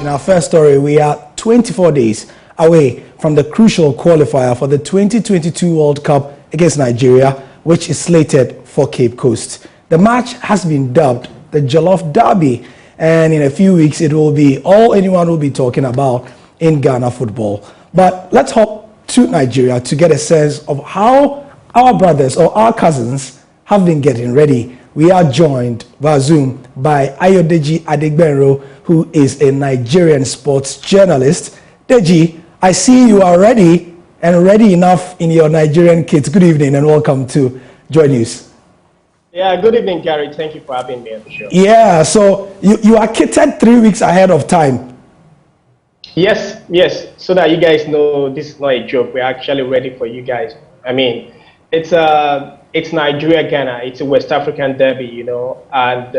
our first story, we are 24 days away from the crucial qualifier for the 2022 World Cup against Nigeria, which is slated for Cape Coast. The match has been dubbed the Jollof Derby, and in a few weeks it will be all anyone will be talking about in Ghana football. But let's hop to Nigeria to get a sense of how our brothers or our cousins have been getting ready. We are joined via Zoom by Ayodeji Adegbenro, who is a Nigerian sports journalist. Deji, I see you are ready and ready enough in your Nigerian kits. Good evening and welcome to Joy News. Yeah, good evening, Gary. Thank you for having me on the show. Yeah, so you are kitted 3 weeks ahead of time. Yes, so that you guys know this is not a joke. We're actually ready for you guys. I mean, it's Nigeria, Ghana. It's a West African derby, you know, and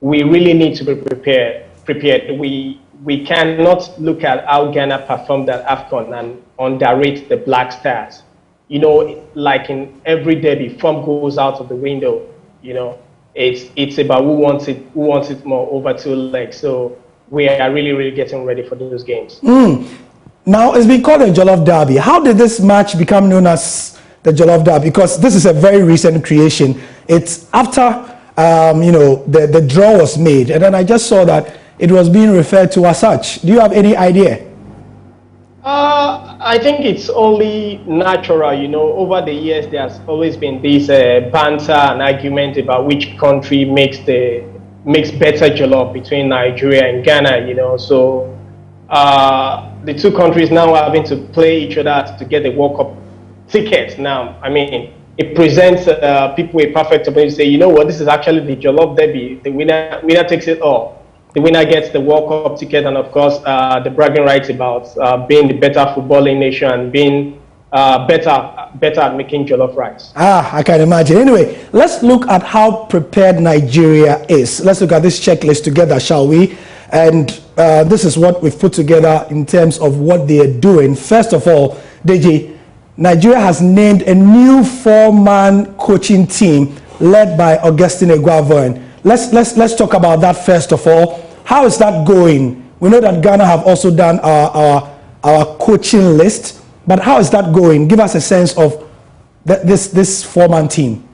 we really need to be prepared. We cannot look at how Ghana performed at AFCON and underrate the Black Stars. You know, like in every derby, form goes out of the window. You know, it's about who wants it more over 2 legs. So we are really getting ready for those games. Now, it's been called a Jollof Derby. How did this match become known as the Jollof Derby? Because this is a very recent creation. It's after, the draw was made. And then I just saw that it was being referred to as such. Do you have any idea? I think it's only natural, you know. Over the years, there's always been this banter and argument about which country makes better jollof between Nigeria and Ghana, you know. So the two countries now are having to play each other to get the World Cup tickets. Now, I mean, it presents people a perfect opportunity to say, you know what, this is actually the Jollof Derby. The winner takes it all. The winner gets the World Cup ticket, and of course, the bragging rights about being the better footballing nation and being better at making jollof rice. I can imagine. Anyway, let's look at how prepared Nigeria is. Let's look at this checklist together, shall we? And this is what we've put together in terms of what they are doing. First of all, DG, Nigeria has named a new 4-man coaching team led by Augustine Eguavoen. Let's talk about that first of all. How is that going? We know that Ghana have also done our coaching list, but how is that going? Give us a sense of this 4-man team.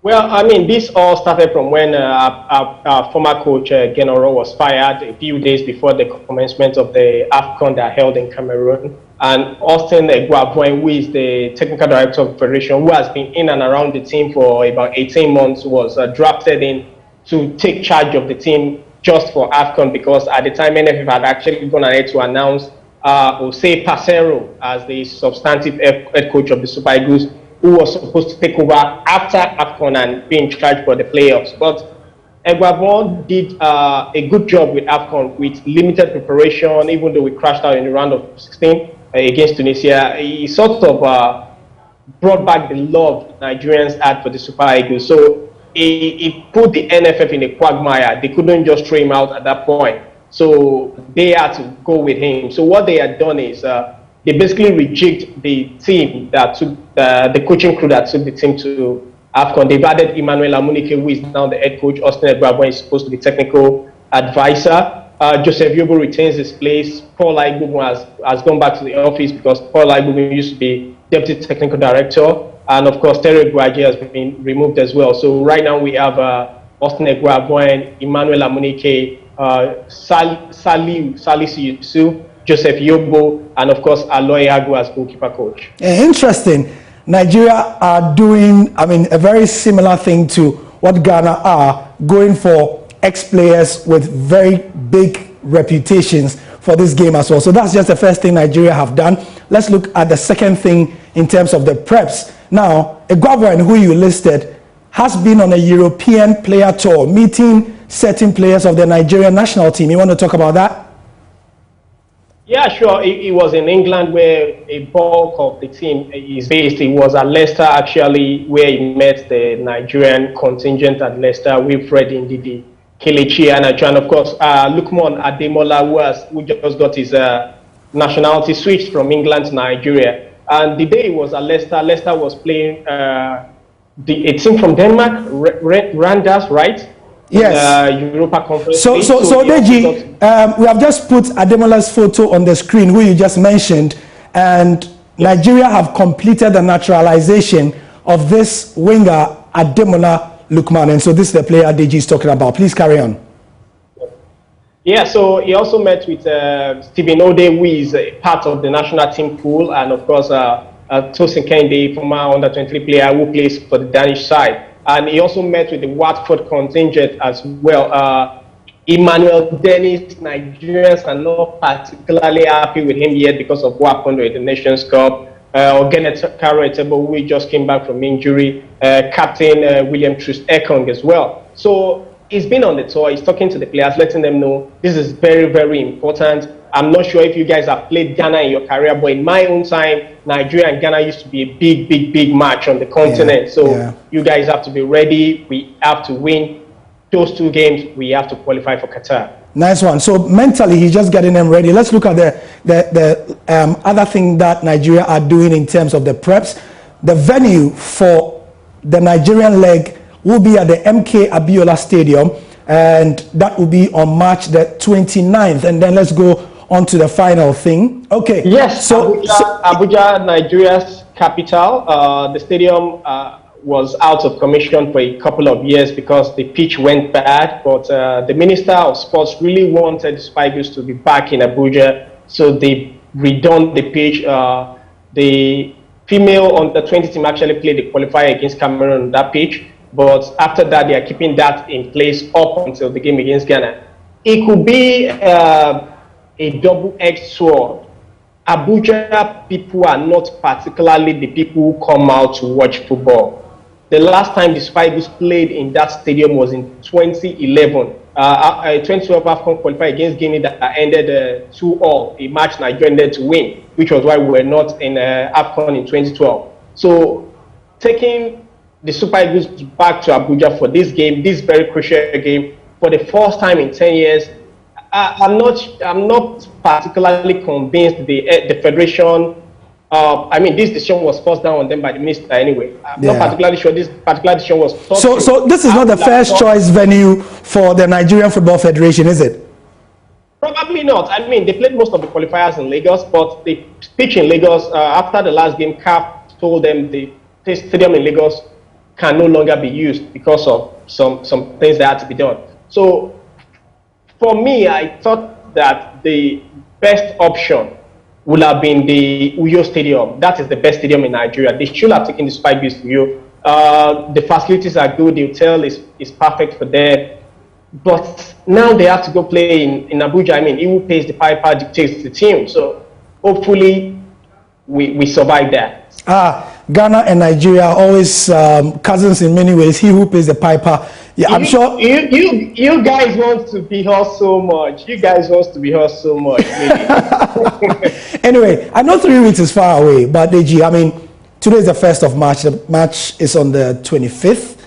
Well, I mean, this all started from when our former coach, Genoro, was fired a few days before the commencement of the AFCON that held in Cameroon. And Austin Eguavoen, who is the technical director of the federation, who has been in and around the team for about 18 months, was drafted in to take charge of the team just for AFCON, because at the time NFF had actually gone ahead to announce Jose Pacero as the substantive head coach of the Super Eagles, who was supposed to take over after AFCON and be in charge for the playoffs. But Eguavoen did a good job with AFCON with limited preparation, even though we crashed out in the round of 16 against Tunisia. He sort of brought back the love Nigerians had for the Super Eagles. So he put the NFF in a quagmire. They couldn't just throw him out at that point. So they had to go with him. So what they had done is they basically rejigged the team that took the coaching crew that took the team to AFCON. They've added Emmanuel Amunike, who is now the head coach. Austin Eguavoen is supposed to be technical advisor. Joseph Yobo retains his place. Paul Aigbogun has gone back to the office because Paul Aigbogun used to be deputy technical director. And of course, Terry Guaji has been removed as well. So right now we have Austin Eguavoen, Emmanuel Amunike, Salisu Yusuf, Joseph Yobo, and of course, Aloy Agu as goalkeeper coach. Interesting. Nigeria are doing, a very similar thing to what Ghana are, going for ex-players with very big reputations for this game as well. So that's just the first thing Nigeria have done. Let's look at the second thing in terms of the preps. Now, Eguavoen, who you listed, has been on a European player tour, meeting certain players of the Nigerian national team. You want to talk about that? Yeah, sure. He was in England, where a bulk of the team is based. He was at Leicester, actually, where he met the Nigerian contingent at Leicester, Wilfred Ndidi, Kelechi Iheanacho, and of course, Lukman Ademola, who just got his nationality switched from England to Nigeria. And the day he was at Leicester, Leicester was playing a team from Denmark, Randers, right? Yes. in the Europa Conference. So Deji, we have just put Ademola's photo on the screen, who you just mentioned, and Nigeria have completed the naturalization of this winger, Ademola Lookman. And so this is the player Deji is talking about. Please carry on. Yeah, so he also met with Stephen Ode, who is part of the national team pool, and of course, Tosin Kende, former under-23 player who plays for the Danish side. And he also met with the Watford contingent as well. Emmanuel Dennis, Nigerians are not particularly happy with him yet because of what happened with the Nations Cup. Ogene Karo Etebo, who just came back from injury. Captain William Troost Ekong as well. So he's been on the tour. He's talking to the players, letting them know this is very, very important. I'm not sure if you guys have played Ghana in your career, but in my own time, Nigeria and Ghana used to be a big, big, big match on the continent. You guys have to be ready. We have to win those 2 games. We have to qualify for Qatar. Nice one. So mentally, he's just getting them ready. Let's look at the other thing that Nigeria are doing in terms of the preps. The venue for the Nigerian leg will be at the MK Abiola Stadium, and that will be on March the 29th. And then let's go on to the final thing. Okay. Yes. So Abuja, Nigeria's capital. The stadium was out of commission for a couple of years because the pitch went bad. But the Minister of Sports really wanted the Super Eagles to be back in Abuja, so they redone the pitch. The female under-20 team actually played the qualifier against Cameroon on that pitch. But after that, they are keeping that in place up until the game against Ghana. It could be a double-edged sword. Abuja people are not particularly the people who come out to watch football. The last time the Super Eagles played in that stadium was in 2011. 2012 AFCON qualifier against Guinea that ended 2-all, a match Nigeria ended to win, which was why we were not in AFCON in 2012. So taking the Super Eagles back to Abuja for this game, this very crucial game, for the first time in 10 years, I'm not particularly convinced the federation. This decision was forced down on them by the minister anyway. I'm not particularly sure this particular decision was. So this is not the first choice venue for the Nigerian Football Federation, is it? Probably not. I mean, they played most of the qualifiers in Lagos, but the pitch in Lagos after the last game, CAF told them the stadium in Lagos can no longer be used because of some things that had to be done. So for me, I thought that the best option would have been the Uyo Stadium. That is the best stadium in Nigeria. They should have taken the Super Eagles to Uyo. The facilities are good. The hotel is perfect for them. But now they have to go play in Abuja. I mean, he who pays the piper dictates the team. So hopefully we survive that. Ghana and Nigeria are always cousins in many ways. He who pays the piper. Yeah, I'm sure. You guys want to be hurt so much. You guys want to be hurt so much. Anyway, I know 3 weeks is far away, but Deji, I mean, today is the 1st of March. The match is on the 25th.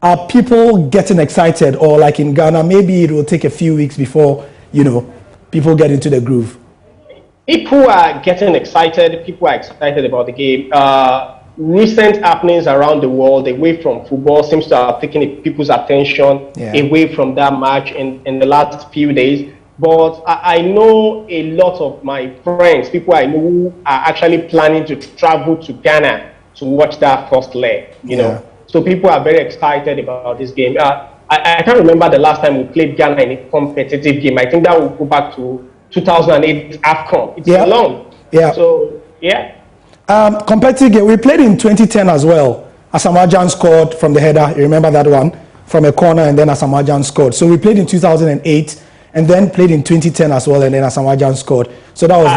Are people getting excited, or like in Ghana, maybe it will take a few weeks before people get into the groove? People are getting excited. People are excited about the game. Recent happenings around the world away from football seems to have taken people's attention away from that match in the last few days. But I know a lot of my friends, people I know who are actually planning to travel to Ghana to watch that first leg, you know. So people are very excited about this game. I can't remember the last time we played Ghana in a competitive game. I think that will go back to 2008 AFCON. It's so long. So, competitive game. We played in 2010 as well. Asamajan scored from the header. You remember that one? From a corner, and then Asamajan scored. So we played in 2008 and then played in 2010 as well, and then Asamajan scored. So that was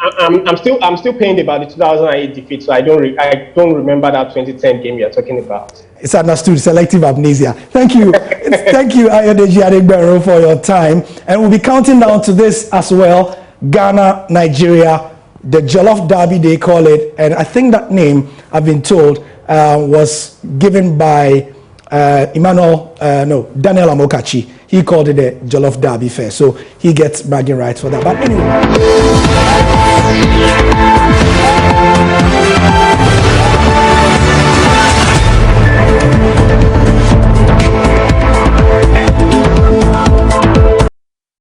I'm still pained about the 2008 defeat, so I don't remember that 2010 game you're talking about. It's understood. Selective amnesia. Thank you. Thank you, Ayodeji Adegbero, for your time. And we'll be counting down to this as well. Ghana, Nigeria, the Jollof Derby, they call it. And I think that name, I've been told, was given by Daniel Amokachi. He called it the Jollof Derby Fair. So he gets bragging rights for that. But anyway.